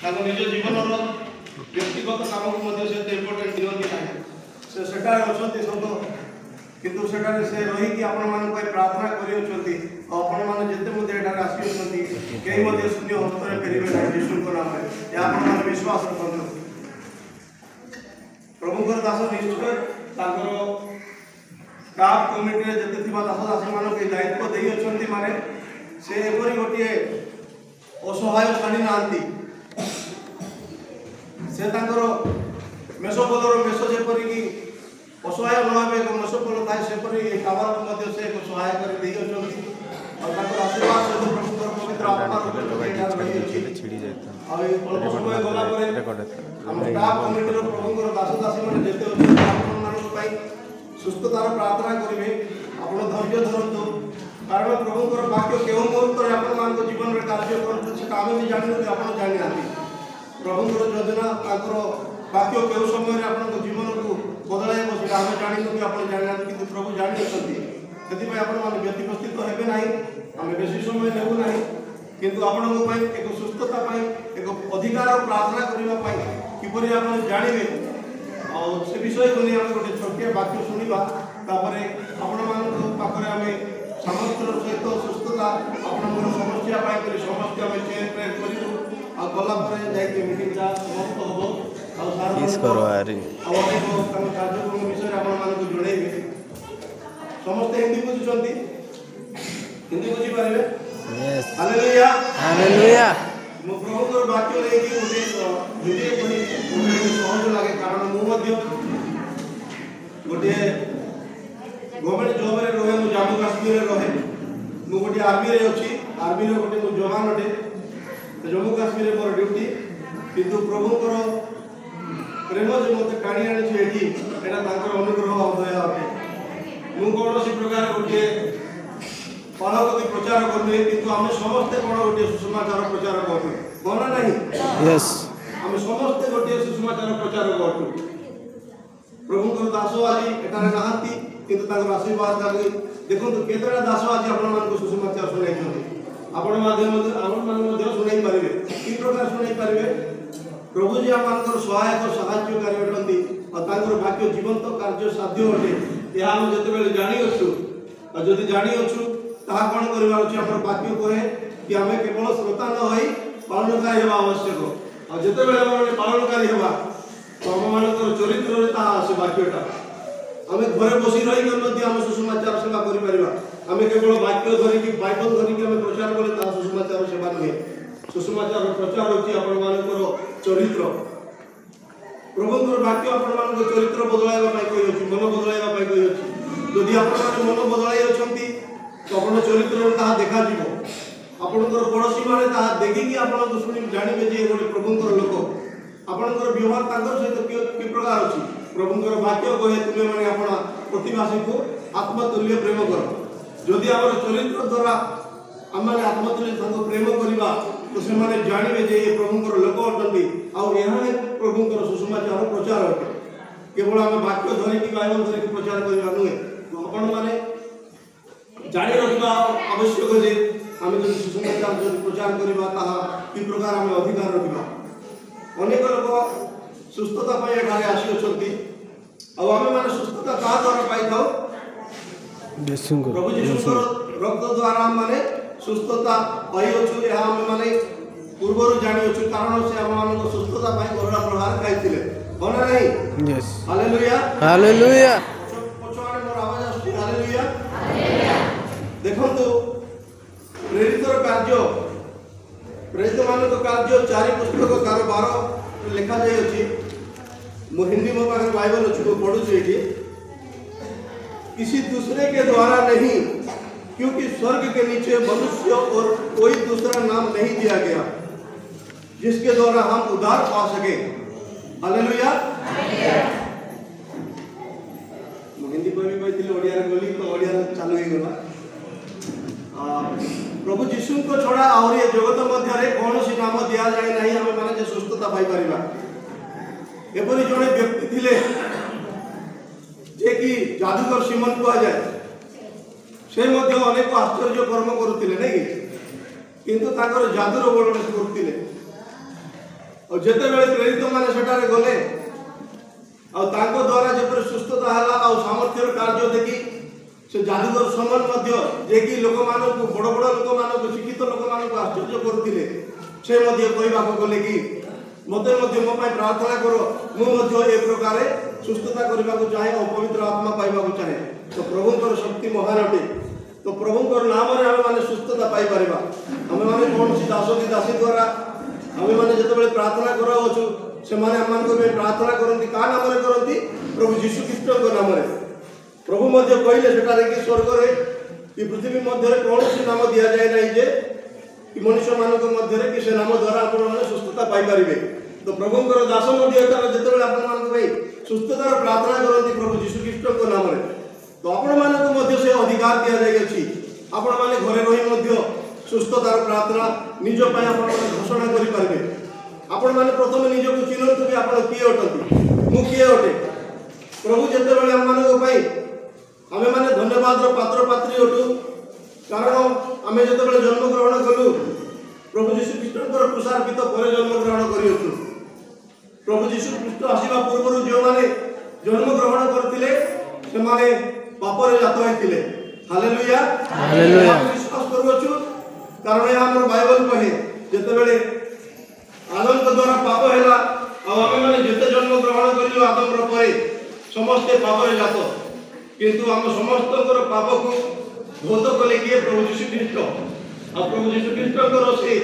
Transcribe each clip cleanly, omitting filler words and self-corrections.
निज जीवन व्यक्तिगत काम को से इम्पोर्टेंट दिखती ना से सत किंतु सेठारे से रही आपण प्रार्थना करी आपण मैंने जिते आसी कहीं शून्य हस्तर फेरबे ना यीशु नाम में विश्वास रखु प्रभुकर दास निश्चय स्टाफ कमिटी जिते दास दासी मान दायित्व दे माने से एपरी गोटे असहाय छाड़ी ना से मेषपलर मेष जेपरिकी असहाय भाव एक मेषपल थाए सेपरी कामर से एक सहाय कर आशीर्वाद सहित प्रभुकर पवित्र आत्मा अल्प समय गला स्टाफ कमिटी प्रभुकर दास दासी मैंने जिते सुस्थतार प्रार्थना करेंगे आप धैर्य धरतु कारण प्रभुकर वाक्य केउ मुहूर्त आप जीवन में कार्य करें भी जानते आप जाना प्रभुकर योजना वाक्य केउ समय आप जीवन को बदल आम जानू कि आप जाना कि प्रभु जानी से आप व्यतिपस्थित हे ना आम बेसी समय नेबू ना किंतु आपण एक सुस्थता एक अधिकार प्रार्थना करने किपरि आप जानवे और से विषय को नहीं आम गोटे छोटे वाक्य शुणा आपण पाखे आम सामर्थ्य सहित सुस्थता आपण समस्या पाई समस्या आम चेंज प्रेयर करूँ आ गला मीटिंग समाप्त हम कार्यक्रम विषय आपको जनइबे समस्ते हिंदी बुझुंट हिंदी बुझीपारे हालेलुया हालेलुया मो प्रभुकर वाक्य लेकिन गोटे सहज लगे कारण मुझे गोटे गवर्नमेंट जॉब रे रहे मु जम्मू काश्मीर रहे मु गोटे आर्मी रे अच्छी आर्मी रे गोटे मु जवान अटे जम्मू काश्मीर मोर ड्यूटी किंतु प्रभुकर प्रेम जो मत टाणी आनी अनुग्रह अदय अटे मु कौन प्रकार गोटे पढ़ापति प्रचार करूँ किंतु आम समस्ते कौन गोटे सुसमाचार प्रचार करूँ कहना नहीं आम समस्ते गोटे सुसमाचार प्रचार करूँ प्रभुकर दास आज एटारे नहांती किंतु आशीर्वाद देखो केतटा दास आज आप सुसमाचार शुणाई आपण माध्यम शुणाई पारे कि प्रकार शुणाई पारे प्रभु जी आम सहायक साहाय्यकारी अटंती और वाक्य जीवंत कार्य साध्य अटे यह आम जिते जानीछु जदि जानीछु ताहा कौन करवार अछि हमर वाक्य कहे कि आम केवल श्रोता न होई पालनकारी हेबा आवश्यक और जिते बेले पालनकारी हेबा तो आम मानकर चरित्र रे ताहा आसे वाक्यटा आम घरे बसी रही कर आम सुसमाचार सेवा करि परिबा आम केवल वाक्य धरिकी बाइबल धरिकी आम प्रचार कले ताहा सुसमाचार सेवा नुहे सुसमाचार प्रचार होची आपण मानकर चरित्र प्रभुकर वाक्य आपण चरित्र बदलाइबा पाई कहि अछि मन बदलाइबा पाई कहि अछि यदि आपण मन बदलाई अछंती तो आपण चरित्र ताहा देखा जीवो आपणकर पड़ोसी माने ताहा देखिकी आपण सुनि जानिबे जे गोटे प्रभुकर लोक आपणकर व्यवहार तांकर सहित कि प्रकार अछि प्रभुकर वाक्य कहे तुमे माने आपण प्रतिवासी को आत्मतुल्य प्रेम कर यदि आमर चरित्र द्वारा आम आत्मतुल्य संग प्रेम करवा तो से माने जानवे जे ये प्रभुकर लोक अटंती आउ यहाँ प्रभुकर सुसमाचार प्रचार अटे केवल आम वाक्य धरिकी बाइबल धरिकी प्रचार करवा नुहे तो आपण माने जानी रखा आवश्यक जे आम जो सुसमाचार जो प्रचार करवा ताहा कि प्रकार आम अधिकार रखा अनेक लोक सुस्थता पाई एठारे आसी अछंती आउ आम माने सुस्थता का द्वारा पाई थाउ प्रभु यीशुकर रक्त द्वारा माने सुस्थता पाई अछु यह आम माने पूर्वर जानी अछु कारण से आम मान सुस्थता पाई करुणा प्रहार खाइथिले होना नहीं यस हालेलुया हालेलुया पछवाने मोर आवाज आछि हालेलुया हालेलुया देखंतु प्रेरितर कार्य प्रेरित मानक कार्य 4 पुस्तक कारोबार लिखा जाय अछि मो हिंदी मो पाखे बाइबल अछि को पढु छी एठी किसी दूसरे के द्वारा नहीं क्योंकि स्वर्ग के नीचे मनुष्य और कोई दूसरा नाम नहीं दिया गया जिसके द्वारा हम उद्धार पा सके हालेलुया हिंदी पर भी कहते ओडिया रे बोली तो ओडिया रे चालू ही गला प्रभु यीशु को छोड़ा और ये जगत मध्य रे कौन सी नाम दिया जाए नहीं हम माने जे सुस्थता पाई परिबा एपरि जने व्यक्ति थिले जे कि जादूगर सिमन को आ जाए से मध्य अनेक आश्चर्य कर्म करुले नहीं किंतु ताकर जादूर वर्णन करुले और जेते बेले प्रेरित माने सेटारे गले और तांको द्वारा जेपरे सुस्थता हला और सामर्थ्यर कार्य देखि से जादूगर समान मध्य जे कि लोक मानक बड़ बड़ लोक मानक शिक्षित लोक मानक आश्चर्य करथिले से मध्य कहबा को गले कि मते मध्य मो पाई प्रार्थना करो मु मध्य ए प्रकार सुस्थता करबा को चाहे और पवित्र आत्मा पाइबा को चाहे तो प्रभुकर शक्ति महान अटे तो प्रभुकर नाम रे हम माने सुस्थता पाई परबा हम माने कोन सी दासोदी दासी द्वारा हम माने जते बेले प्रार्थना करो अछु से माने हम मान को प्रार्थना करंती का नाम रे करंती प्रभु यीशु ख्रीष्ट को नाम रे प्रभु मध्य कहले सेटा रे कि स्वर्ग रे कि पृथ्वी मध्य रे कोन सी नाम दिया जाय नै जे कि मनुष्य मानक मध्य रे कि से नाम द्वारा आपण माने सुस्थता पाई परिबे तो प्रभुकर दास मध्य जते बेले आपण मान को सुस्थतार प्रार्थना करंती प्रभु यीशु ख्रीष्ट को नाम रे तो आपण मानक मध्य से अधिकार दिया जाय अछि आपण माने घरे रही मध्य सुस्थतार प्रार्थना निज पय आपण माने घोषणा करि परिबे आपण माने प्रथम निज को चिन्हतु कि आपण किए अटंती मु किए अटे प्रभु जते बेले हम मानक पय हमें माने धन्यवाद रो पात्र पात्री अटु कारण हमें जते बेले जन्म ग्रहण कलु प्रभु यीशु ख्रीष्टकर पुसार्पित पर जन्म ग्रहण करियछु प्रभु यीशु ख्रीष्ट आसीबा पूर्व जो माने जन्म ग्रहण करथिले से माने पाप रे जात होइथिले हालेलुया हालेलुया विश्वास करवछु कारण ये हमर बाइबल कहे जते बेले आदम के द्वारा पाप हैला आ हमें माने जते जन्म ग्रहण करियो आदम रो परे समस्त पाप रे जात किंतु हम समस्त कर पाप को भोत कले के प्रभु यीशु ख्रीष्ट आ प्रभु यीशु ख्रीष्ट को से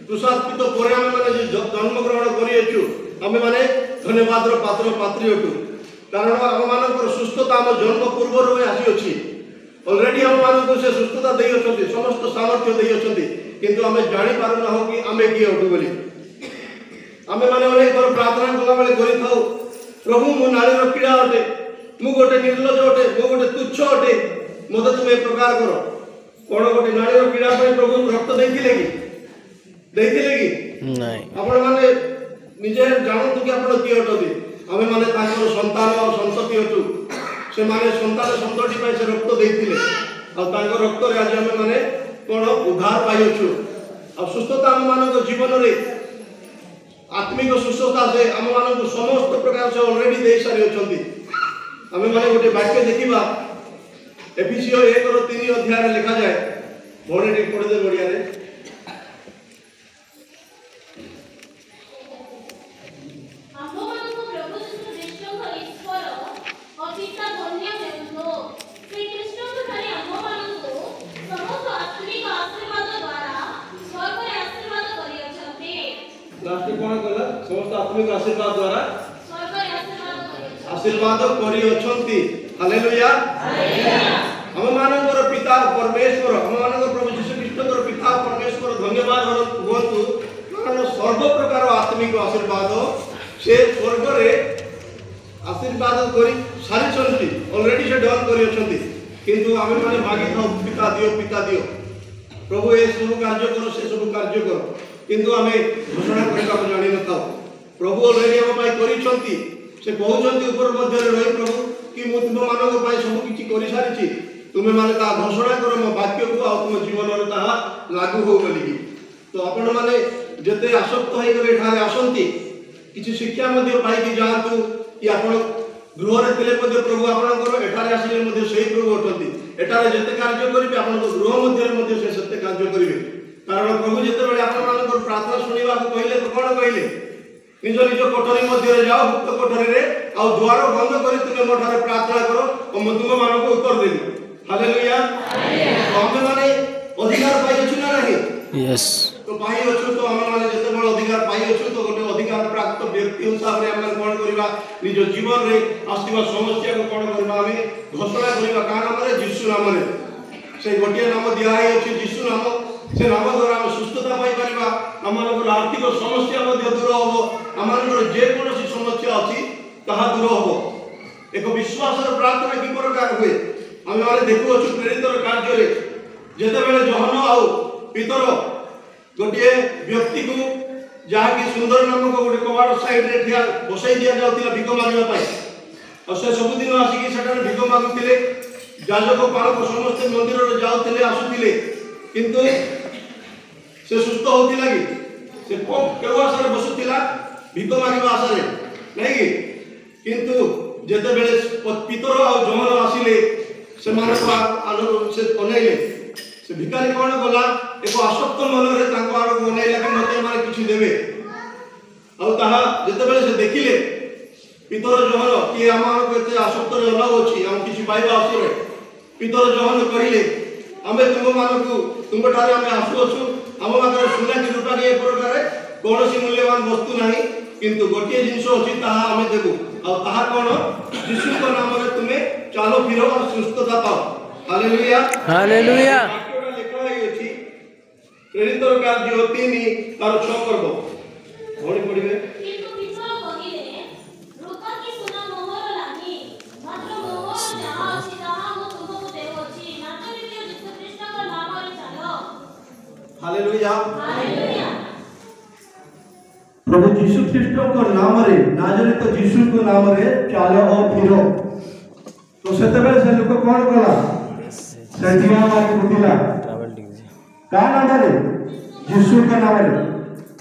तुषार्पित परे हम माने जन्म ग्रहण करियछु हमें माने धन्यवाद रो पात्र पात्री अटु कारण हम मानकर सुस्थता हम जन्म पूर्व रे आसी अछि ऑलरेडी हम मानकर से सुस्थता देई अछंती समस्त सामर्थ्य देई अछंती किंतु हमें जानि पारु न हो कि हमें की अटु बोली हमें माने अनेक बार प्रार्थना कला बेले करि थाउ प्रभु मो नाली रो कीड़ा अटे मु गोटे निर्लज अटे मु गोटे तुच्छ अटे मते तुम एक प्रकार करो कोन गोटे नाली रो कीड़ा पे प्रभु रक्त देथिले कि नहीं आपण माने निजे जानतु कि आपण की अटदी हमें माने तांकर संतान और संतति अटु से माने संतान संतति पय से रक्त देथिले आ तांकर रक्त रे आज हमें माने कोन उद्धार पाइछु आ सुस्थता हम मानक जीवन रे आत्मिक सुस्थता से हम मानक समस्त प्रकार से ऑलरेडी देई सारी अछंती हमें माने गोटे वाक्य देखिबा एफिसियो 1:3 अध्याय रे लिखा जाय भोरे रे पढे दे बढ़िया रे समस्त आत्मिक आशीर्वाद द्वारा आशीर्वाद करि अछंती हालेलुया हम मानकर पिता परमेश्वर हम मानकर प्रभु यीशु ख्रीष्टकर पिता परमेश्वर धन्यवाद होतु कारण सर्व प्रकार आत्मिक आशीर्वाद से स्वर्ग रे आशीर्वाद करि सारी छंती ऑलरेडी से डन करि अछंती किंतु हम माने मागी था पिता दियो प्रभु ए सब कार्य करो से सब कार्य करो किंतु हमें घोषणा करबा को जानि न था प्रभु ऑलरेडी हम पाई करि छंती से कहउछंती ऊपर मध्य रे रही प्रभु कि मु तुम मानक पाई सब किछि करि सारिछि तुमे माने ता घोषणा करो मो वाक्य को आ तुम जीवन रे ता लागू हो गली तो आपण माने जते आसक्त होई गले ठारे आसंती किछि शिक्षा मध्य पाई कि जातु कि आपण गृह रे तिले मध्य प्रभु आपणकर एठारे आसीले मध्य सही प्रभु अटंती एठारे जते कार्य करिबे आपण गृह मध्य रे मध्य से सत्य कार्य करिबे कारण प्रभु जते बेले आपण मानकर प्रार्थना सुनिबा को कहले तो कोन कहले निज निज कोठरी मध्य रे जाओ गुप्त कोठरी रे आ द्वार बंद करी तुमे मोठारे प्रार्थना करो और म तुम मानको उत्तर देबी हालेलुया हम माने अधिकार पाई अछि ना नहीं यस तो पाई अछि तो हम माने जते बड़ अधिकार पाई अछि तो गोटे अधिकार प्राप्त व्यक्ति हिसाब रे हम कोन करबा निज जीवन रे आसीबा समस्या को कोन करबा हम घोषणा करबा का नाम रे यीशु नाम रे से गोटे नाम दिया है अछि यीशु नाम से नाम द्वारा हम सुस्थता पाई परिबा हमर आर्थिक समस्या मध्ये दूर होबो हमर जे कोनोसी समस्या अछि ताहा दूर होबो एक विश्वास रो प्रार्थना की प्रकार होय हम माने देखु अछि प्रेरितर कार्य रे जेते बेले जहन आउ पितर गोटे व्यक्ति को जहा कि सुंदर नामक गोटे कबाड़ साइड रे ठिया बसई दिया जाउतिला भिख मांगबा पाई और से सब दिन आसी कि सेटा भिख मांगुतिले जाजक पालक समस्त मंदिर रे जाउतिले आसुतिले किंतु से सुस्त होतिला कि से को केवा सारे बसुतिला ଭିକ ମାଗିବା ଆଶାରେ ନାଇଁ କି କିନ୍ତୁ ଯେତେବେଳେ ପିତର ଆଉ ଯମନ ଆସିଲେ ସେମାନଙ୍କୁ ସେ ଅନେଇଲେ ସେ ଭିକାରୀ କଣ କଲା ଏକ ଆସକ୍ତ ମନରେ ତାଙ୍କ ଆଡ଼କୁ ଅନେଇଲା କି ମୋତେ ଏମାନେ କିଛି ଦେବେ ଆଉ ତାହା ଯେତେବେଳେ ସେ ଦେଖିଲେ ପିତର ଯମନ କିଏ ଆମମାନଙ୍କୁ ଏତେ ଆସକ୍ତରେ ଅନାଉଅଛି ଆମ କିଛି ପାଇବା ଆଶରେ ପିତର ଯମନ କହିଲେ ଆମେ ତୁମଠାରେ ଆମେ ଆସୁଅଛୁ ଆମ ପାଖରେ ସୁନା କି ରୂପା କି ଏ ପ୍ରକାର କୌଣସି ମୂଲ୍ୟବାନ ବସ୍ତୁ ନାହିଁ କିନ୍ତୁ ଗୋଟିଏ ଜିନିଷ ଅଛି ତାହା ଆମେ ଦେବୁ ଆଉ ତାହା କଣ ଯୀଶୁଙ୍କ ନାମରେ ତୁମେ ଚାଲ ଫିର ଆଉ ସୁସ୍ଥତା ପାଅ ହାଲେଲୁୟା ହାଲେଲୁୟା ବାକ୍ୟଟା ଲେଖା ହୋଇଅଛି ପ୍ରେରିତର କାର୍ଯ୍ୟ 3:6 ପର୍ବ ଭଳି ପଡ଼ିବେ हालेलुया प्रभु यीशु ख्रीष्ट को नाम रे नाजरेत यीशु को नाम रे चलो और फिरो तो सेतेबेले से लोक कोन कला सेठिया मारी बुदिला का नाम रे यीशु के नाम रे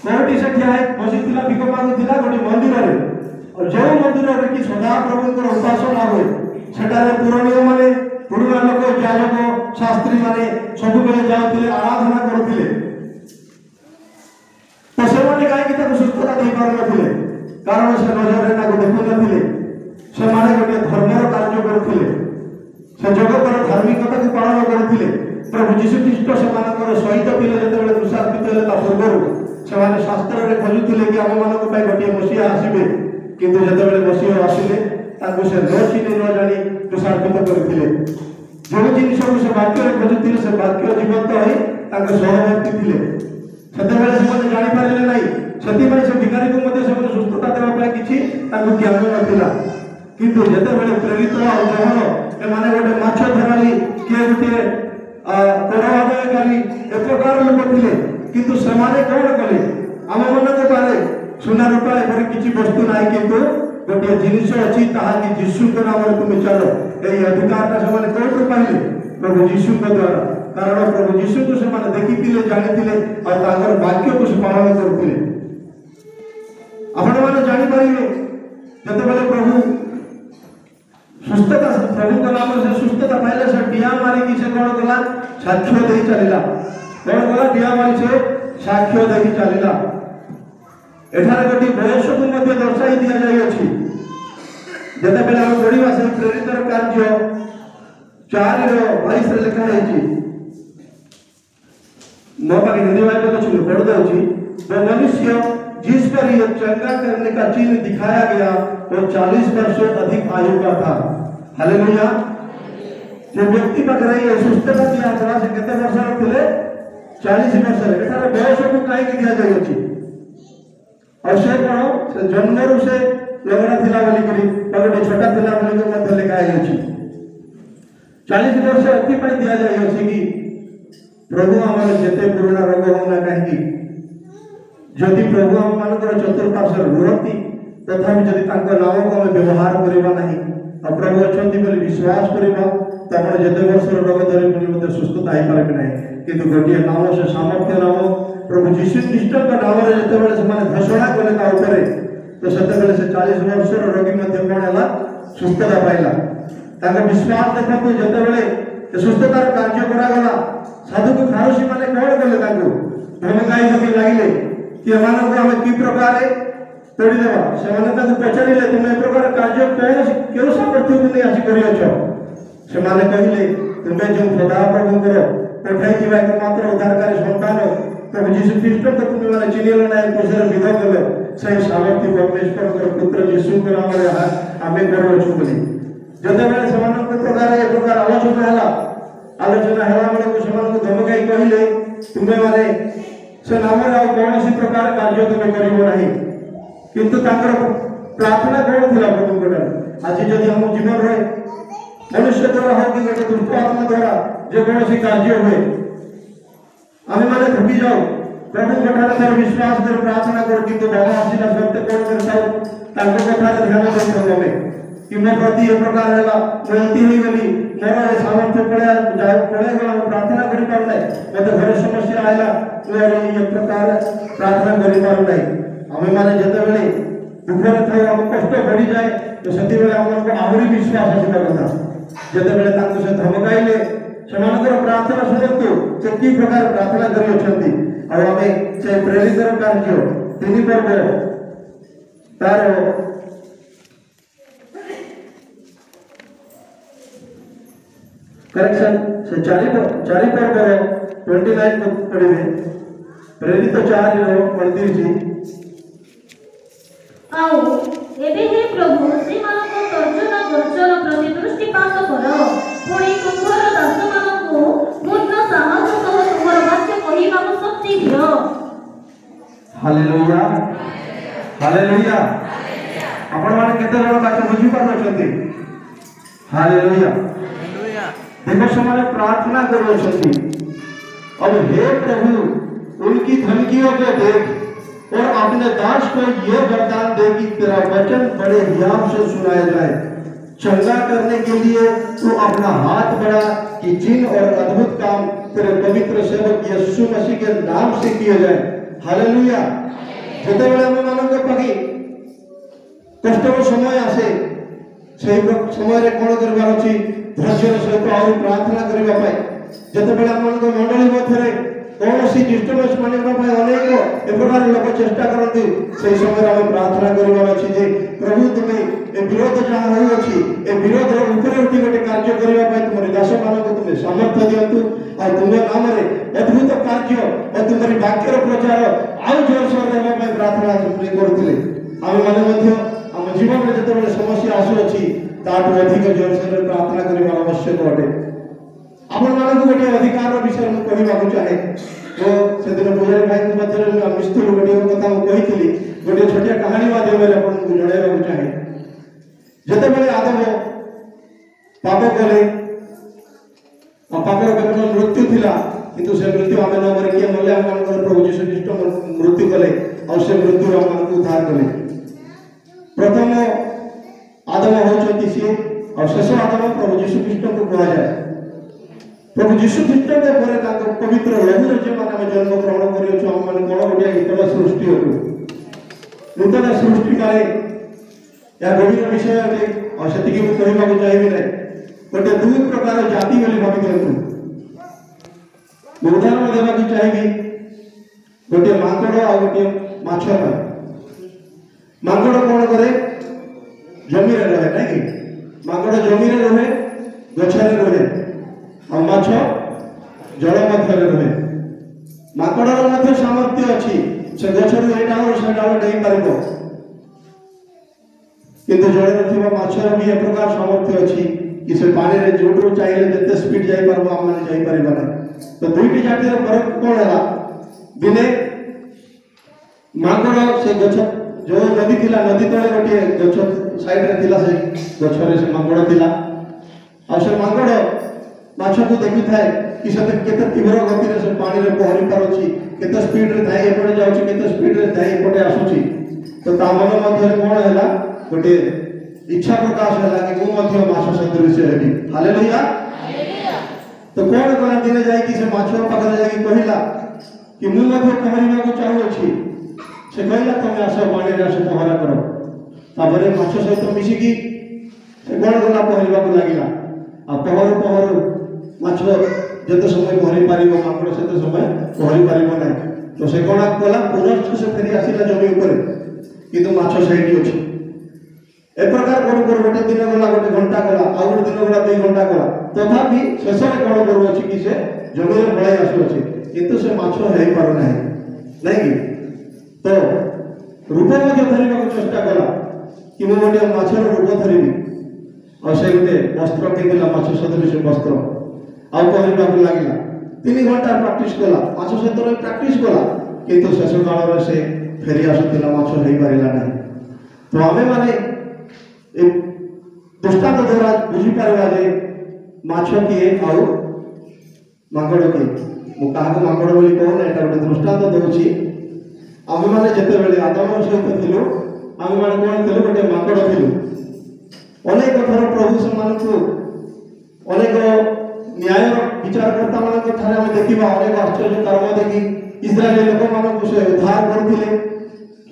कोठी सेठिया है बसितिला बिको मागुतिला गोटी मंदिर रे और जो मंदिर रे कि सदा प्रभु को उपासना होय सेटारे पुराणियो माने पुरुना लोक जाजक शास्त्री माने सब बेले जाउतिले आराधना करथिले तो से माने काहे कि ताको सुस्थता दे पार नथिले कारण से नजर रे ताको देखु नथिले से माने गोटे धर्मर कार्य करथिले से जगतर धार्मिकता को पालन करथिले प्रभु यीशु ख्रीष्ट से मानकर सहित पिले जेतेबेले क्रूसार्पित हेले ता पूर्वरु से माने शास्त्र रे खोजुथिले कि हम मानक पय गोटे मसीहा आसीबे किंतु जेतेबेले मसीहा आसीले ताको से न चिनि न जानि क्रूसार्पित करथिले जो जिनिस से वाक्य खोजुथिले से वाक्य जीवंत होई ताको सहवर्ती थिले सेतेबेले से माने जानि पारिले नाही सेति पय से भिखारी को मध्ये से सुस्थता देबा पय किछि ताको ज्ञान नथिला किंतु जेतेबेले प्रेरित और जहन ए माने गोटे माछ धराली के गोटे कोरावादयकारी ए प्रकार लोक थिले किंतु समाने कोन कले हम मन के पारे सुना रूपा एपरि किछि वस्तु नाही किंतु गोटे जिनिस अछि ताहा कि यीशु के नाम रे तुम चलो ए अधिकारटा समाने कोन पाइले प्रभु यीशु के द्वारा कारण प्रभु यीशु को समाने देखिथिले जानिथिले और तांगर वाक्य को पालन करथिले आपण माने जानि पारिबे जेतेबेले प्रभु सुस्थता प्रभु के नाम से सुस्थता पाइले से डिया मारी कि से कोन कला साक्ष्य देई चलिला कोन कला डिया मारी से साक्ष्य देई चलिला एठारे गोटी बयस को मध्ये दर्शाई दिया जाय अछि जेतेबेले हम पढिबा से प्रेरितर कार्य 4:22 रे लिखा है जी मो पाके हिंदी बाइबल को पढ़ दउची वो मनुष्य जिस पर ये चंगा करने का चिन्ह दिखाया गया वो 40 वर्ष अधिक आयु का था हालेलुया जो व्यक्ति पाखरे ये सुस्थता दिया था से केते वर्ष थिले 40 वर्ष रे एठारे बयस को काहे कि दिया जाय अछि और से कोन से जन्मरु से लगना थिला बोली करी पगडे छोटा थिला बोली को मत लिखा है अछि 40 वर्ष अति पर दिया जाय अछि कि प्रभु हमर जेते पुराना रोग होना काहे जदि प्रभु हम मानकर चतुर्पार्श्व रुहति तथापि जदि तांको नाम को हम व्यवहार करबा नहीं और प्रभु अछंती बोली विश्वास करबा त हमर जेते वर्ष रोग धरि पुनि मते सुस्थता आइ पारे नहीं किंतु गोटिए नाम से सामर्थ्य नाम प्रभु यीशु ख्रीष्ट का नाम रे जेतेबेले से माने घोषणा कले ता ऊपर तो सेतेबेले से 40 वर्ष रोगी मते कोन हला सुस्थता पाइला तांको विश्वास देखतो जेतेबेले सुस्थतार कार्य करा गला साधु को फारसी माने कोन कले तांको धमकाई होके लागिले कि एमान को हम की प्रकार तोड़ी देबा से माने तांको पछारिले तुम ए प्रकार कार्य केउ सामर्थ्य को नहीं आसी करियो छ से माने कहिले तुमे जो सदा प्रभु करो पठाई जीवा के मात्र उद्धारकारी संतान प्रभु यीशु ख्रीष्ट तो तुम माने चिनिलो ना कुसर विध कलो से सामर्थ्य परमेश्वर के पुत्र यीशु के नाम रे हमें करो छु बोली जेतेबेले समान के प्रकार ए प्रकार आलोचना हला माने को समान को धमकाई कहिले तुमे माने से नाम रे कौन प्रकार कार्य तुमे करिवो नाही किंतु ताकर प्रार्थना कोन थिला प्रभु कोन आज जदि हम जीवन रे मनुष्य द्वारा हो कि गोटे दुष्ट आत्मा द्वारा जे कौन कार्य हुए आमे माने थकी जाओ प्रभु कथारे तर विश्वास कर प्रार्थना कर किंतु बाबा आसीला सत्य कोन करताओ ताको कथारे ध्यान देतो हमें कि मैं प्रति ए प्रकार हैला गलती होई गली मेरा सामर्थ्य पड़े गला प्रार्थना करि पार नै मते घर समस्या आइला तो ये प्रकार प्रार्थना करि पार नै आमे माने जेतेबेले दुखरे थाई हम कष्ट बढ़ी जाए तो सेति बेले हमको आहुरी विश्वास आसीबा कथा जेतेबेले तांको से धमकाइले सेमानकर प्रार्थना सुनतु से की प्रकार प्रार्थना करि अछंती आ आमे से प्रेरितर कार्य तिनि पर्व तार करेक्शन से चारि पर्व 29 को पढ़िबे प्रेरित 4:29 जी आओ एबे हे प्रभु श्रीमानको तर्जन गर्जन प्रति दृष्टिपात कर पुणी कुंभर दासमानको पूर्ण साहस सह तुमर वाक्य कहिबाको शक्ति दियो हालेलुया हालेलुया आपण माने केते जण वाक्य बुझी पारछथि हालेलुया देखो समाने प्रार्थना करो छथि अब हे प्रभु उनकी धमकियों को देख और अपने दास को यह वरदान दे कि तेरा वचन बड़े हियाव से सुनाया जाए चंगा करने के लिए तू अपना हाथ बढ़ा कि चिन्ह और अद्भुत काम तेरे पवित्र सेवक यीशु मसीह के नाम से किए जाए हालेलुया जेते बेले हम मानक पाखी कष्टर समय आसे से समय रे कोन करबार अछि धैर्यर सहित और प्रार्थना करबा पाए जेते बेले हम मंडली मध्यरे कौन सी डिस्टर्बेंस मानिबा पाए अनेक ए प्रकार लोक चेष्टा करते से समय हम प्रार्थना करबा अछि जे प्रभु तुमे ए विरोध जहाँ होई अछि ए विरोध रे ऊपर उठी गोटे कार्य करबा पाए तुमरे दास मानक तुमे सामर्थ्य दियंतु आ तुमे नाम रे अद्भुत कार्य और तुमरी वाक्यर प्रचार आउ जोर सोर देबा पाए प्रार्थना तुमरे करथिले आमे माने मध्य हम जीवन में जते बेले समस्या आसु अछि ताटू अधिक जोर सोर प्रार्थना करबा आवश्यक अटे आपण मानक गोटे अधिकार विषय में कहबाक चाहे तो सेदिन पूजारी भाई के मध्य मिस्त्री गोटे कथा मैं कही गोटे छोटिया कहानी माध्यम आपको जणाइबाक चाहे जते बेले आदम पाप कले पापर केवल मृत्यु थिला किंतु से मृत्यु आमे न मरे के मले हम प्रभु यीशु ख्रीष्ट मृत्यु कले और से मृत्यु हम उद्धार कले प्रथम आदम होचंती से और शेष आदम प्रभु यीशु ख्रीष्ट को कहा जाए प्रभु यीशु ख्रीष्ट के परे ताको पवित्र लहूर जे माने जन्म ग्रहण करियो छ हम माने कोन गोटे नूतन सृष्टि हो नूतन सृष्टि काले या गभीर विषय है और सती की कहबा को चाहिए नै गोटे दुई प्रकार जाति वाली भाबी करतु उदाहरण देबा की चाहिए गोटे मांकड़ और गोटे माछ मांकड़ कोन करे जमी रे रहे नै कि मांकड़ जमी रे रहे गछरे रहे और माछ जल मध्य रहे माकड़र मध्य सामर्थ्य अच्छी से गछर एटा और से डाल नहीं पारिबो किंतु जल रे माछर भी एक प्रकार सामर्थ्य अच्छी कि से पानी रे जोटरो चाहिए जते स्पीड जाई परबो हम माने जाई परिबा ना तो दुईटी जातिर फरक कोन हला दिने माकड़ से गछ जो नदी थिला नदी तळे गोटे गछ साइड रे थिला से गछरे से माकड़ थिला और से माकड़ माछ को देखि थाए कि सते केते तीव्र गति रे से पानी रे पहरी पारोछि केते स्पीड रे थाए एपटे जाउछि केते स्पीड रे थाए एपटे आसुछि तो ता मन मध्य कोन हैला गोटे इच्छा प्रकाश हैला कि मु मध्य माछ सदृश हेबी हालेलुया हालेलुया तो कोन कोन दिन जाय कि से माछ पकड़ जाय कि कहिला कि मु मध्य पहरिबा को चाहू अछि से कहिला तमे आसो पानी रे आसो पहरा करो ताबरे माछ सहित मिसी कि से कोन गला पहरिबा को लागिला आ पहर माछ जते समय पहरी पारिबो माकड़ सेते समय पहरी पारिबो नै तो से कोना कोला पुनश्च से फेरी आसीला जमी ऊपर किंतु माछ सेठी अछि ए प्रकार कोन गोटे दिन गला गोटे घंटा गला आ गोटे दिन गला 2 घंटा गला तथापि शेष में कोन करू अछि कि से जमी रे पळाई आसु अछि किंतु से माछ हेई पार नै नै कि तो रूप मध्ये धरिबा को चेष्टा कला कि मो गोटे माछर रूप धरिबी और से गोटे वस्त्र पिंधिला माछ सदृश वस्त्र आउ कहबा को लागिला 3 घंटा प्रैक्टिस कला माछ सहित प्रैक्टिस कला किंतु शेष काल रे से फेरी आसुतिला माछ हेई पारिला नै तो हमें माने ए दृष्टांत द्वारा बुझी पारबा जे माछ किए आउ मांगड़ किए मु काहा मांगड़ बोली कहू ना एटा गोटे दृष्टांत दउछि आमे माने जते बेले आदम सहित थिलु आमे माने कोन थिलु गोटे मांगड़ थिलु अनेक थर प्रभु समान को अनेक न्याय विचारकर्ता मान ठारे हम देखिबा अनेक आश्चर्य कर्म देखि इस्राएल लोक मान को से उद्धार करथिले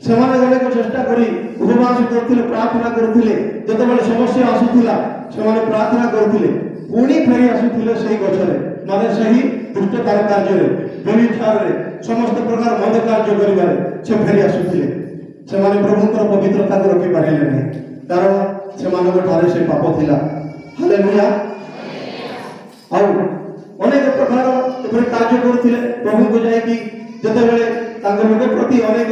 ସେମାନେ ଅନେକ ଚେଷ୍ଟା କରି ଉପବାସ କରୁଥିଲେ, ପ୍ରାର୍ଥନା କରୁଥିଲେ। ଯେତେବେଳେ ସମସ୍ୟା ଆସୁଥିଲା ସେମାନେ ପ୍ରାର୍ଥନା କରୁଥିଲେ, ପୁଣି ଫେରି ଆସୁଥିଲେ ସେହି ଗଛରେ, ମାନେ ସେହି ଦୁଷ୍ଟତାର କାର୍ଯ୍ୟରେ, ବ୍ୟଭିଚାରରେ, ସମସ୍ତ ପ୍ରକାର ମନ୍ଦ କାର୍ଯ୍ୟ କରିବାରେ ସେ ଫେରି ଆସୁଥିଲେ। ସେମାନେ ପ୍ରଭୁଙ୍କର ପବିତ୍ରତାକୁ ରଖିପାରିଲେ ନାହିଁ, କାରଣ ସେମାନଙ୍କ ଠାରେ ସେ ପାପ ଥିଲା। ହାଲେଲୁୟା। ଆଉ ଅନେକ ପ୍ରକାର ଏପରି କାର୍ଯ୍ୟ କରୁଥିଲେ। ପ୍ରଭୁଙ୍କୁ ଯାଇକି ଯେତେବେଳେ ତାଙ୍କ ଲୋକ ପ୍ରତି ଅନେକ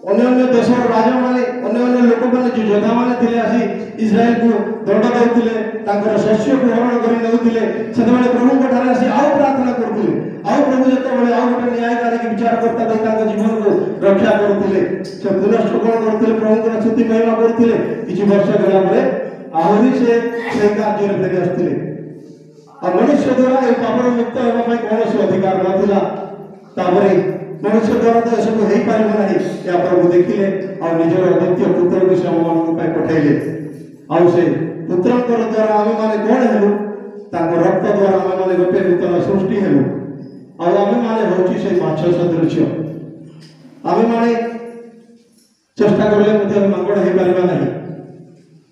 ଅନ୍ୟ ଦେଶର ରାଜାମାନେ, ଅନ୍ୟ ଲୋକମାନେ, ଯେଉଁ ଯୋଦ୍ଧାମାନେ ଥିଲେ ଆସି ଇସ୍ରାଏଲକୁ ଦଣ୍ଡ ଦେଉଥିଲେ, ତାଙ୍କର ଶସ୍ୟକୁ ହରଣ କରି ନେଉଥିଲେ, ସେତେବେଳେ ପ୍ରଭୁଙ୍କ ଠାରେ ଆସି ଆଉ ପ୍ରାର୍ଥନା କରୁଥିଲେ। ଆଉ ପ୍ରଭୁ ଯେତେବେଳେ ଆଉ ଗୋଟେ ନ୍ୟାୟକାରୀକି ବିଚାରକର୍ତ୍ତା ଦେଇ ତାଙ୍କ ଜୀବନକୁ ରକ୍ଷା କରୁଥିଲେ, ସେ ପୁନଶ୍ଚ କ'ଣ କରୁଥିଲେ? ପ୍ରଭୁଙ୍କର ସ୍ତୁତି ମହିମା କରୁଥିଲେ। କିଛି ବର୍ଷ ଗଲା ପରେ ଆହୁରି ସେ ସେହି କାର୍ଯ୍ୟରେ ଫେରି ଆସିଥିଲେ। ଆଉ ମନୁଷ୍ୟ ଦ୍ୱାରା ଏହି ପାପରୁ ମୁକ୍ତ ହେବା ପାଇଁ କୌଣସି ଅଧିକାର ନଥିଲା। ତାପରେ ମନୁଷ୍ୟ ଦ୍ୱାରା ତ ଏସବୁ ହେଇପାରିବ ନାହିଁ। ଏହା ପ୍ରଭୁ ଦେଖିଲେ, ଆଉ ନିଜର ଅଦ୍ୱିତୀୟ ପୁତ୍ରକୁ ସେ ଆମମାନଙ୍କ ପାଇଁ ପଠାଇଲେ। ଆଉ ସେ ପୁତ୍ରଙ୍କର ଦ୍ୱାରା ଆମେମାନେ କ'ଣ ହେଲୁ? ତାଙ୍କ ରକ୍ତ ଦ୍ୱାରା ଆମେମାନେ ଗୋଟେ ନୂତନ ସୃଷ୍ଟି ହେଲୁ। ଆଉ ଆମେମାନେ ହେଉଛି ସେଇ ମାଛ ସଦୃଶ୍ୟ। ଆମେମାନେ ଚେଷ୍ଟା କଲେ ମଧ୍ୟ ମାଙ୍କଡ଼ ହେଇପାରିବା ନାହିଁ।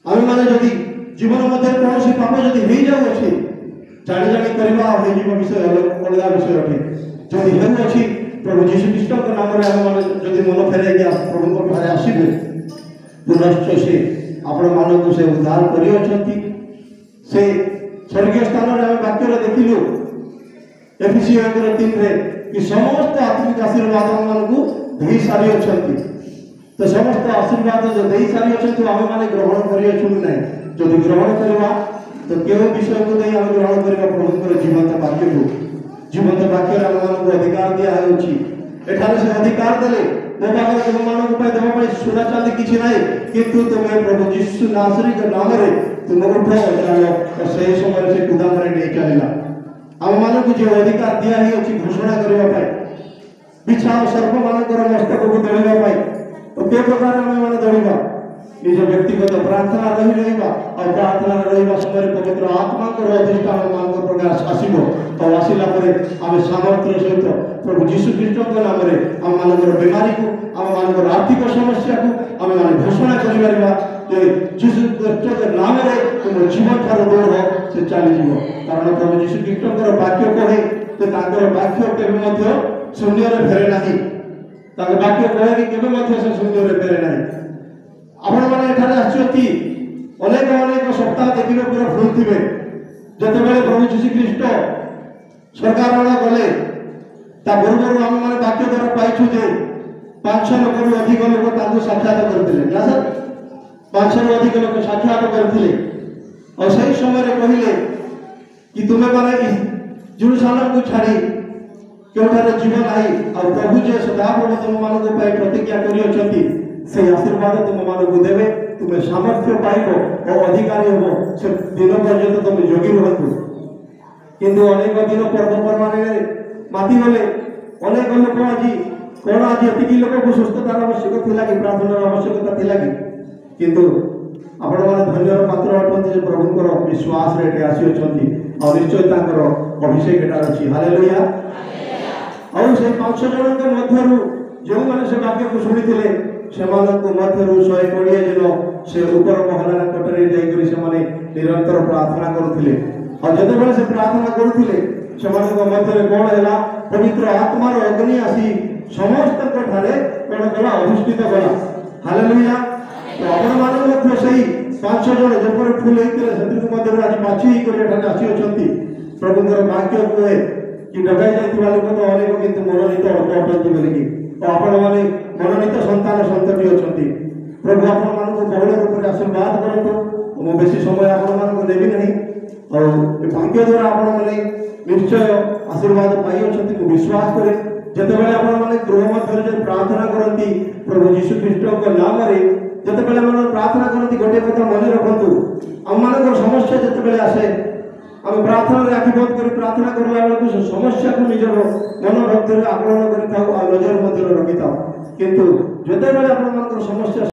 ଆମେମାନେ ଯଦି ଜୀବନ ମଧ୍ୟରେ କୌଣସି ପାପ ଯଦି ହେଇଯାଉଅଛି, ଜାଣି କରିବା ହେଇଯିବ ବିଷୟ ଅଲଗା ବିଷୟ ଅଟେ। ଯଦି ହେଉଅଛି, ପ୍ରଭୁ ଯୀଶୁ ଖ୍ରୀଷ୍ଟଙ୍କ ନାମରେ ଆମେମାନେ ଯଦି ମନ ଫେରାଇକି ପ୍ରଭୁଙ୍କ ଠାରେ ଆସିବେ, ପୁନଶ୍ଚ ସେ ଆପଣମାନଙ୍କୁ ସେ ଉଦ୍ଧାର କରିଅଛନ୍ତି। ସେ ସ୍ୱର୍ଗୀୟ ସ୍ଥାନରେ ଆମେ ବାକ୍ୟରେ ଦେଖିଲୁ ଏଫେସୀୟ 1:3 କି ସମସ୍ତ ଆତ୍ମିକ ଆଶୀର୍ବାଦ ଆମମାନଙ୍କୁ ଦେଇ ସାରିଅଛନ୍ତି। ତ ସମସ୍ତ ଆଶୀର୍ବାଦ ଯେଉଁ ଦେଇ ସାରିଅଛନ୍ତି, ଆମେମାନେ ଗ୍ରହଣ କରିଅଛୁ ନାହିଁ। ଯଦି ଗ୍ରହଣ କରିବା, ତ କେଉଁ ବିଷୟକୁ ନେଇ ଆମେ ଗ୍ରହଣ କରିବା? ପ୍ରଭୁଙ୍କର ଜୀବନ୍ତ ବାକ୍ୟକୁ। ଜୀବନ୍ତ ବାକ୍ୟରେ ଆମମାନଙ୍କୁ ଅଧିକାର ଦିଆହେଉଛି। ଏଠାରେ ସେ ଅଧିକାର ଦେଲେ, ମୋ ପାଖରେ ତୁମମାନଙ୍କ ପାଇଁ ଦେବା ପାଇଁ ସୁନା ଚାନ୍ଦି କିଛି ନାହିଁ, କିନ୍ତୁ ତୁମେ ପ୍ରଭୁ ଯୀଶୁ ନାସରୀଙ୍କ ନାମରେ ତୁମେ ଉଠ ଚାଲ। ସେହି ସମୟରେ ସେ କୁଦାମରେ ନେଇ ଚାଲିଲା। ଆମମାନଙ୍କୁ ଯେଉଁ ଅଧିକାର ଦିଆ ହେଇଅଛି ଘୋଷଣା କରିବା ପାଇଁ, ବିଛା ଓ ସର୍ପମାନଙ୍କର ମସ୍ତକକୁ ଦଳିବା ପାଇଁ, ତ କେ ପ୍ରକାର ଆମେମାନେ ଦଳିବା? ନିଜ ବ୍ୟକ୍ତିଗତ ପ୍ରାର୍ଥନା ରହିବା। ଆଉ ପ୍ରାର୍ଥନାରେ ରହିବା ସମୟରେ ପବିତ୍ର ଆତ୍ମାଙ୍କର ଅଧିଷ୍ଠାନ ମାନଙ୍କ ପ୍ରକାଶ ଆସିବ। ଆଉ ଆସିଲା ପରେ ଆମେ ସାମର୍ଥ୍ୟ ସହିତ ପ୍ରଭୁ ଯୀଶୁ ଖ୍ରୀଷ୍ଟଙ୍କ ନାମରେ ଆମମାନଙ୍କର ବେମାରୀକୁ, ଆମମାନଙ୍କର ଆର୍ଥିକ ସମସ୍ୟାକୁ ଆମେମାନେ ଘୋଷଣା କରିପାରିବା ଯେ ଯୀଶୁ ଖ୍ରୀଷ୍ଟଙ୍କ ନାମରେ ତୁମ ଜୀବନ ଠାରୁ ଦୂର ସେ ଚାଲିଯିବ। କାରଣ ପ୍ରଭୁ ଯୀଶୁ ଖ୍ରୀଷ୍ଟଙ୍କର ବାକ୍ୟ କହେ ଯେ ତାଙ୍କର ବାକ୍ୟ କେବେ ମଧ୍ୟ ଶୂନ୍ୟରେ ଫେରେ ନାହିଁ। ତାଙ୍କ ବାକ୍ୟ କହେ କି କେବେ ମଧ୍ୟ ସେ ଶୂନ୍ୟରେ ଫେରେ ନାହିଁ। ଆପଣମାନେ ଏଠାରେ ଆସିଛନ୍ତି, ଅନେକ ସପ୍ତାହ ଦେଖିବେ ପୁରା ଫୁଲ୍ ଥିବେ। ଯେତେବେଳେ ପ୍ରଭୁ ଯୀଶୁ ଖ୍ରୀଷ୍ଟ ସ୍ୱର୍ଗାରୋହଣ ଗଲେ, ତା ପୂର୍ବରୁ ଆମେମାନେ ବାକ୍ୟ ଦ୍ୱାରା ପାଇଛୁ ଯେ 500 ଲୋକରୁ ଅଧିକ ଲୋକ ତାଙ୍କୁ ସାକ୍ଷାତ କରିଥିଲେ। ନା ସାର୍, 500ରୁ ଅଧିକ ଲୋକ ସାକ୍ଷାତ କରିଥିଲେ। ଆଉ ସେହି ସମୟରେ କହିଲେ କି ତୁମେମାନେ ଜେରୁସାଲେମକୁ ଛାଡ଼ି କେଉଁଠାରେ ଯିବ ନାହିଁ। ଆଉ ପ୍ରଭୁ ଯେ ସଦାପ୍ରଭୁ ତୁମମାନଙ୍କ ପାଇଁ ପ୍ରତିଜ୍ଞା କରିଅଛନ୍ତି, ସେହି ଆଶୀର୍ବାଦ ତୁମମାନଙ୍କୁ ଦେବେ। ତୁମେ ସାମର୍ଥ୍ୟ ପାଇବ ଓ ଅଧିକାରୀ ହେବ। ସେ ଦିନ ପର୍ଯ୍ୟନ୍ତ ତୁମେ ଜଗି ରୁହନ୍ତୁ। କିନ୍ତୁ ଅନେକ ଦିନ ପର୍ବପର୍ବାଣୀରେ ମାତିଗଲେ। ଅନେକ ଲୋକ ଆଜି କ'ଣ, ଆଜି ଏତିକି ଲୋକକୁ ସୁସ୍ଥତାର ଆବଶ୍ୟକ ଥିଲା କି ପ୍ରାର୍ଥନାର ଆବଶ୍ୟକତା ଥିଲା କି? କିନ୍ତୁ ଆପଣମାନେ ଧନ୍ୟର ପାତ୍ର ଅଟନ୍ତି ଯେ ପ୍ରଭୁଙ୍କର ବିଶ୍ୱାସରେ ଏଠି ଆସିଅଛନ୍ତି। ଆଉ ନିଶ୍ଚୟ ତାଙ୍କର ଅଭିଷେକ ଏଠାରେ ଅଛି। ହାଲେଲୁୟା। ଆଉ ସେ 500 ଜଣଙ୍କ ମଧ୍ୟରୁ ଯେଉଁମାନେ ସେ ବାକ୍ୟକୁ ଶୁଣିଥିଲେ, ସେମାନଙ୍କ ମଧ୍ୟରୁ 120 ଜଣ ସେ ଉପର ମହଲାର କୋଠରୀରେ ଯାଇକରି ସେମାନେ ନିରନ୍ତର ପ୍ରାର୍ଥନା କରୁଥିଲେ। ଆଉ ଯେତେବେଳେ ସେ ପ୍ରାର୍ଥନା କରୁଥିଲେ, ସେମାନଙ୍କ ମଧ୍ୟରେ କ'ଣ ହେଲା? ପବିତ୍ର ଆତ୍ମାର ଅଗ୍ନି ଆସି ସମସ୍ତଙ୍କ ଠାରେ କ'ଣ କଲା? ଅଧିଷ୍ଠିତ କଲା। ହାଲେଲୁୟା। ତ ଆପଣମାନଙ୍କୁ ମଧ୍ୟ ସେଇ 500 ଜଣ ଯେପରି ଫୁଲ୍ ହେଇଥିଲେ, ସେଥିରୁ ମଧ୍ୟରୁ ଆଜି ବାଛି ହେଇକରି ଏଠାରେ ଆସିଅଛନ୍ତି। ପ୍ରଭୁଙ୍କର ବାକ୍ୟ କୁହେ କି ଡକାଇ ଯାଇଥିବା ଲୋକ ତ ଅନେକ, କିନ୍ତୁ ମନୋନୀତ ଅଳ୍ପ ଅଟନ୍ତି ବୋଲିକି। ଆଉ ଆପଣମାନେ ମନୋନୀତ ସନ୍ତାନ ସନ୍ତତି ଅଛନ୍ତି। ପ୍ରଭୁ ଆପଣମାନଙ୍କୁ ବହୁଳ ରୂପରେ ଆଶୀର୍ବାଦ କରନ୍ତୁ। ମୁଁ ବେଶୀ ସମୟ ଆପଣମାନଙ୍କୁ ଦେବି ନାହିଁ। ଆଉ ଏ ବାକ୍ୟ ଦ୍ୱାରା ଆପଣମାନେ ନିଶ୍ଚୟ ଆଶୀର୍ବାଦ ପାଇଅଛନ୍ତି, ମୁଁ ବିଶ୍ୱାସ କରେ। ଯେତେବେଳେ ଆପଣମାନେ ଗୃହ ମଧ୍ୟରେ ଯଦି ପ୍ରାର୍ଥନା କରନ୍ତି ପ୍ରଭୁ ଯୀଶୁ ଖ୍ରୀଷ୍ଟଙ୍କ ନାମରେ, ଯେତେବେଳେ ଆମେ ପ୍ରାର୍ଥନା କରନ୍ତି, ଗୋଟିଏ କଥା ମନେ ରଖନ୍ତୁ, ଆମମାନଙ୍କର ସମସ୍ୟା ଯେତେବେଳେ ଆସେ, ଆମେ ପ୍ରାର୍ଥନାରେ ଆଖି ବନ୍ଦ କରି ପ୍ରାର୍ଥନା କଲା ବେଳକୁ ସେ ସମସ୍ୟାକୁ ନିଜର ମନ ମଧ୍ୟରେ ଆକଳନ କରିଥାଉ ଆଉ ନଜର ମଧ୍ୟରେ ରଖିଥାଉ। କିନ୍ତୁ ଯେତେବେଳେ ଆପଣମାନଙ୍କର ସମସ୍ୟା